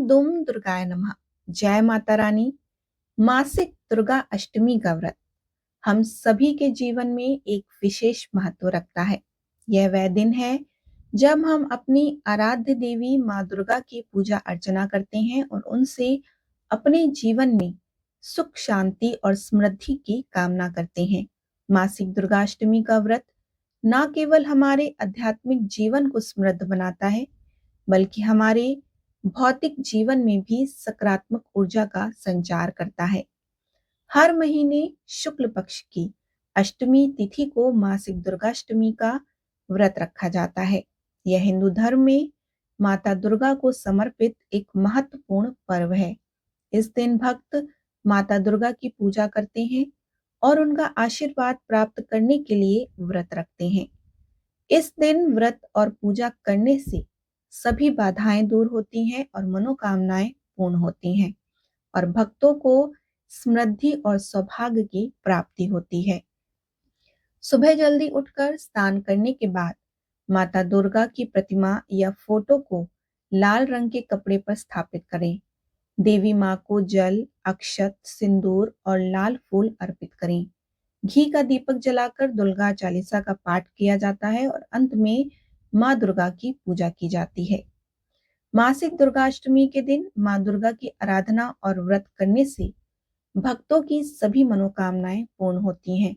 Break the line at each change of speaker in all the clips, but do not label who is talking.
दुम दुर्गाय नमः। जय माता रानी। मासिक दुर्गा अष्टमी का व्रत हम सभी के जीवन में एक विशेष महत्व रखता है। यह वह दिन है जब हम अपनी आराध्य देवी माँ दुर्गा की पूजा अर्चना करते हैं और उनसे अपने जीवन में सुख, शांति और समृद्धि की कामना करते हैं। मासिक दुर्गा अष्टमी का व्रत न केवल हमारे आध्यात्मिक जीवन को समृद्ध बनाता है, बल्कि हमारे भौतिक जीवन में भी सकारात्मक ऊर्जा का संचार करता है। हर महीने शुक्ल पक्ष की अष्टमी तिथि को मासिक दुर्गाष्टमी का व्रत रखा जाता है। यह हिंदू धर्म में माता दुर्गा को समर्पित एक महत्वपूर्ण पर्व है। इस दिन भक्त माता दुर्गा की पूजा करते हैं और उनका आशीर्वाद प्राप्त करने के लिए व्रत रखते हैं। इस दिन व्रत और पूजा करने से सभी बाधाएं दूर होती हैं और मनोकामनाएं पूर्ण होती हैं और भक्तों को समृद्धि और सौभाग्य की प्राप्ति होती है। सुबह जल्दी उठकर स्नान करने के बाद माता दुर्गा की प्रतिमा या फोटो को लाल रंग के कपड़े पर स्थापित करें। देवी माँ को जल, अक्षत, सिंदूर और लाल फूल अर्पित करें। घी का दीपक जलाकर दुर्गा चालीसा का पाठ किया जाता है और अंत में माँ दुर्गा की पूजा की जाती है। मासिक दुर्गाष्टमी के दिन माँ दुर्गा की आराधना और व्रत करने से भक्तों की सभी मनोकामनाएं पूर्ण होती हैं।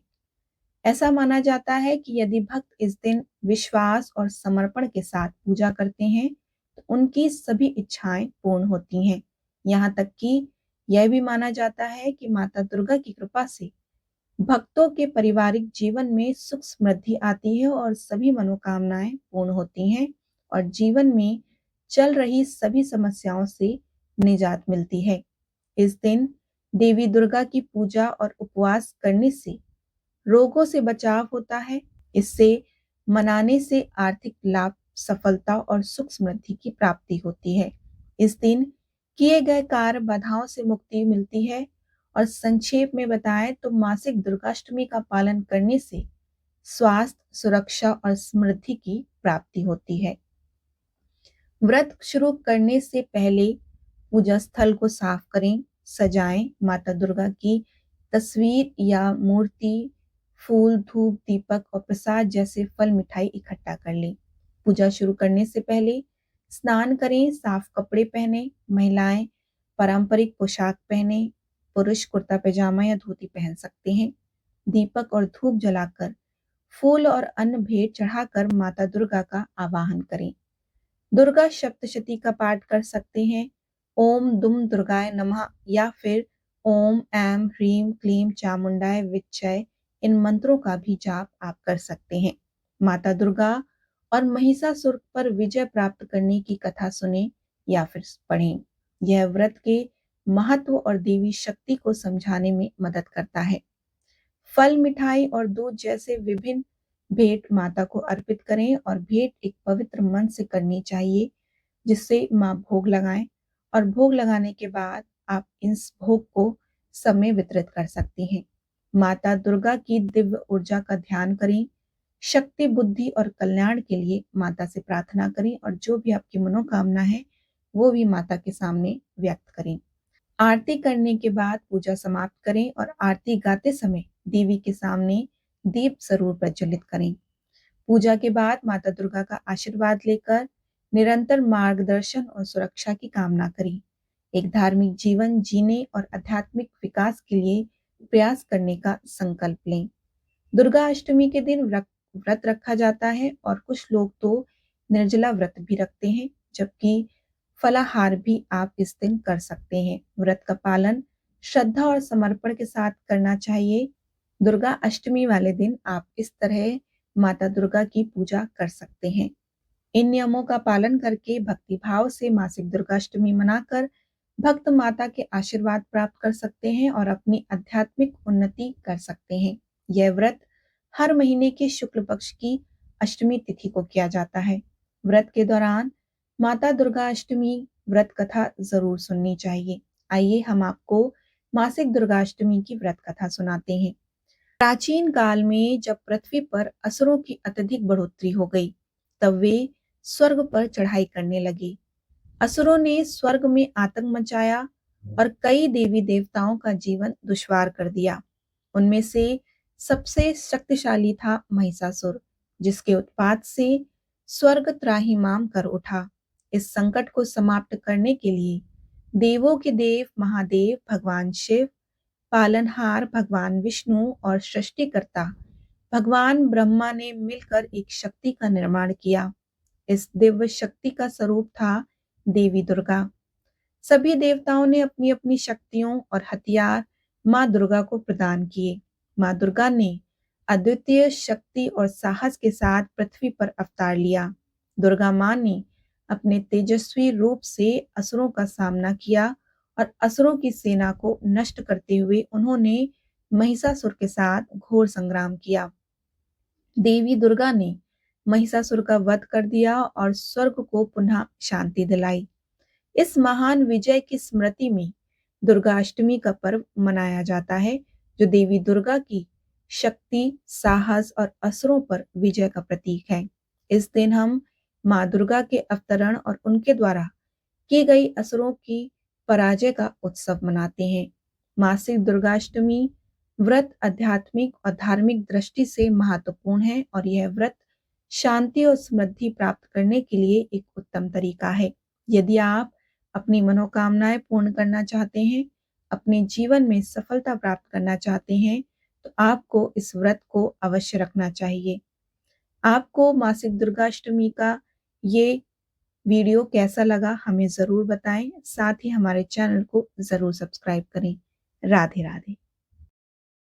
ऐसा माना जाता है कि यदि भक्त इस दिन विश्वास और समर्पण के साथ पूजा करते हैं तो उनकी सभी इच्छाएं पूर्ण होती हैं। यहाँ तक कि यह भी माना जाता है कि माता दुर्गा की कृपा से भक्तों के पारिवारिक जीवन में सुख समृद्धि आती है और सभी मनोकामनाएं पूर्ण होती हैं और जीवन में चल रही सभी समस्याओं से निजात मिलती है। इस दिन देवी दुर्गा की पूजा और उपवास करने से रोगों से बचाव होता है। इससे मनाने से आर्थिक लाभ, सफलता और सुख समृद्धि की प्राप्ति होती है। इस दिन किए गए कार्य बाधाओं से मुक्ति मिलती है और संक्षेप में बताएं तो मासिक दुर्गाष्टमी का पालन करने से स्वास्थ्य, सुरक्षा और समृद्धि की प्राप्ति होती है। व्रत शुरू करने से पहले पूजा स्थल को साफ करें, सजाएं, माता दुर्गा की तस्वीर या मूर्ति, फूल, धूप, दीपक और प्रसाद जैसे फल मिठाई इकट्ठा कर लें। पूजा शुरू करने से पहले स्नान करें, साफ कपड़े पहने। महिलाएं पारंपरिक पोशाक पहने, पुरुष कुर्ता पैजामा या धोती पहन सकते हैं। दीपक और धूप जलाकर फूल और अन्न भेंट चढ़ाकर माता दुर्गा का आवाहन करें। दुर्गा सप्तशती का पाठ कर सकते हैं। ओम दुम दुर्गाय नमः या फिर ओम ऐम ह्रीम क्लीम चामुंडाय विच्चय, इन मंत्रों का भी जाप आप कर सकते हैं। माता दुर्गा और महिषासुर पर विजय प्राप्त करने की कथा सुने या फिर पढ़ें। यह व्रत के महत्व और देवी शक्ति को समझाने में मदद करता है। फल, मिठाई और दूध जैसे विभिन्न भेंट माता को अर्पित करें और भेंट एक पवित्र मन से करनी चाहिए, जिससे माँ भोग लगाएं और भोग लगाने के बाद आप इस भोग को सब में वितरित कर सकती हैं। माता दुर्गा की दिव्य ऊर्जा का ध्यान करें। शक्ति, बुद्धि और कल्याण के लिए माता से प्रार्थना करें और जो भी आपकी मनोकामना है वो भी माता के सामने व्यक्त करें। आरती करने के बाद पूजा समाप्त करें और आरती गाते समय देवी के सामने दीप जरूर प्रज्वलित करें। पूजा के बाद माता दुर्गा का आशीर्वाद लेकर निरंतर मार्गदर्शन और सुरक्षा की कामना करें। एक धार्मिक जीवन जीने और आध्यात्मिक विकास के लिए प्रयास करने का संकल्प लें। दुर्गा अष्टमी के दिन व्रत रखा जाता है और कुछ लोग तो निर्जला व्रत भी रखते हैं, जबकि फलाहार भी आप इस दिन कर सकते हैं। व्रत का पालन श्रद्धा और समर्पण के साथ करना चाहिए। दुर्गा अष्टमी वाले दिन आप इस तरह माता दुर्गा की पूजा कर सकते हैं। इन नियमों का पालन करके भक्ति भाव से मासिक दुर्गाष्टमी मनाकर भक्त माता के आशीर्वाद प्राप्त कर सकते हैं और अपनी आध्यात्मिक उन्नति कर सकते हैं। यह व्रत हर महीने के शुक्ल पक्ष की अष्टमी तिथि को किया जाता है। व्रत के दौरान माता दुर्गा अष्टमी व्रत कथा जरूर सुननी चाहिए। आइए हम आपको मासिक दुर्गाष्टमी की व्रत कथा सुनाते हैं। प्राचीन काल में जब पृथ्वी पर असुरों की अत्यधिक बढ़ोतरी हो गई, तब वे स्वर्ग पर चढ़ाई करने लगे। असुरों ने स्वर्ग में आतंक मचाया और कई देवी देवताओं का जीवन दुश्वार कर दिया। उनमें से सबसे शक्तिशाली था महिषासुर, जिसके उत्पात से स्वर्ग त्राहिमाम कर उठा। इस संकट को समाप्त करने के लिए देवों के देव महादेव भगवान शिव, पालनहार भगवान विष्णु और सृष्टिकर्ता भगवान ब्रह्मा ने मिलकर एक शक्ति का निर्माण किया। इस दिव्य शक्ति का स्वरूप था देवी दुर्गा। सभी देवताओं ने अपनी अपनी शक्तियों और हथियार माँ दुर्गा को प्रदान किए। माँ दुर्गा ने अद्वितीय शक्ति और साहस के साथ पृथ्वी पर अवतार लिया। दुर्गा माँ ने अपने तेजस्वी रूप से असुरों का सामना किया और असुरों की सेना को नष्ट करते हुए उन्होंने महिषासुर के साथ घोर संग्राम किया। देवी दुर्गा ने महिषासुर का वध कर दिया और स्वर्ग को पुनः शांति दिलाई। इस महान विजय की स्मृति में दुर्गाष्टमी का पर्व मनाया जाता है, जो देवी दुर्गा की शक्ति, साहस और असुरों पर विजय का प्रतीक है। इस दिन हम माँ दुर्गा के अवतरण और उनके द्वारा की गई असुरों की पराजय का उत्सव मनाते हैं। मासिक दुर्गाष्टमी व्रत आध्यात्मिक और धार्मिक दृष्टि से महत्वपूर्ण है और यह व्रत शांति और समृद्धि प्राप्त करने के लिए एक उत्तम तरीका है। यदि आप अपनी मनोकामनाएं पूर्ण करना चाहते हैं, अपने जीवन में सफलता प्राप्त करना चाहते हैं, तो आपको इस व्रत को अवश्य रखना चाहिए। आपको मासिक दुर्गाष्टमी का ये वीडियो कैसा लगा हमें ज़रूर बताएं। साथ ही हमारे चैनल को ज़रूर सब्सक्राइब करें। राधे राधे।